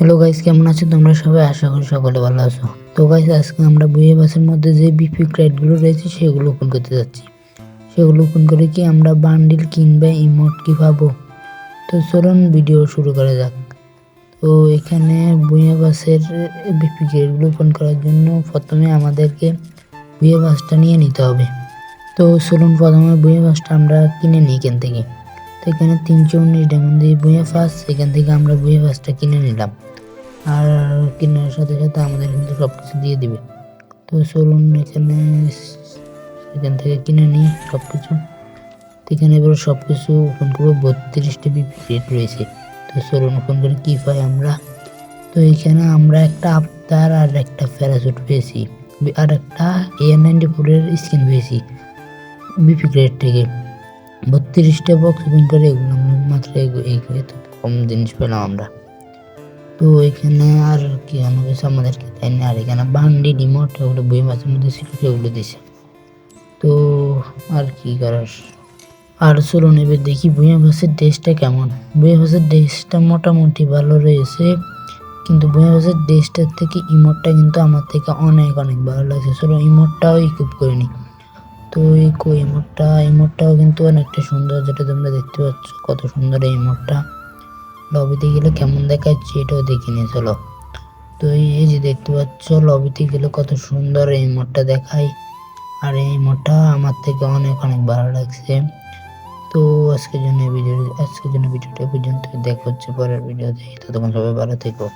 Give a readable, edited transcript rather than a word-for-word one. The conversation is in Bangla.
হ্যালো গাইস, কেমন আছো তোমরা সবাই? আশা করি সকলে ভালো আছো। তো গাইস, আজকে আমরা বুয়ে বাসের মধ্যে যে বিপি ক্রেডগুলো রয়েছে সেগুলো ওপেন করতে যাচ্ছি। সেগুলো ওপেন করে কি আমরা বান্ডিল কিনবে ইমোট কি পাবো? তো চলুন ভিডিও শুরু করা যাক। তো এখানে বুয়ে বাসের বিপি ক্রেডগুলো ওপেন করার জন্য প্রথমে আমাদেরকে বুয়ে বাসটা নিয়ে নিতে হবে। তো চলুন প্রথমে বুয়ে বাসটা আমরা কিনে নিই এখান থেকে। তো এখানে 319 ডায়মন্ড দিয়ে বুয়ে বাস, এখান থেকে আমরা বুয়ে বাসটা কিনে নিলাম। আর কেনার সাথে সাথে আমাদের কিন্তু সব কিছু দিয়ে দিবে। তো চলুন এখান থেকে কিনে নিই সব কিছু। এখানে এবার সব কিছু ওপেন করবো। 32টি বিপি রেট রয়েছে। তো চলুন ওপেন করে কী পাই আমরা। তো এখানে আমরা একটা আফতার আর একটা প্যারাশুট পেয়েছি, আর একটা AR-94 স্কিন পেয়েছি বিপি গ্রেড থেকে। 32টা বক্স ওপেন করে এগুলো মাত্র কম জিনিস পেলাম আমরা। তো এখানে আর কি অন্য কিছু আমাদেরকে দেয় না। আর এখানে বান্ডি ডিমোট ওগুলো বই মাছের মধ্যে ছিল সেগুলো দিছে। তো আর কি করার। আর চলুন এবার দেখি বুয়ে বাসের ড্রেসটা কেমন। বুয়ে বাসের ড্রেসটা মোটামুটি ভালো রয়েছে, কিন্তু বুয়ে বাসের ড্রেসটার থেকে ইমোটটা কিন্তু আমার থেকে অনেক অনেক ভালো লাগছে। চলো ইমোটটাও ইকুইপ করে নিই। তো এই ইমোটটাও কিন্তু অনেকটা সুন্দর, যেটা তোমরা দেখতে পাচ্ছ কত সুন্দর এই ইমোটটা। লবিতে গেলে কেমন দেখাচ্ছে এটাও দেখে নিয়ে চলো। তো এই যে দেখতে পাচ্ছ লবিতে গেলে কত সুন্দর এই মোডটা দেখায়। আর এই মোডটা আমার থেকে অনেক অনেক ভালো লাগছে। তো আজকের জন্য ভিডিওটা পর্যন্ত। দেখা হচ্ছে পরের ভিডিওতে। ততক্ষণ সবাই ভালো থেকো।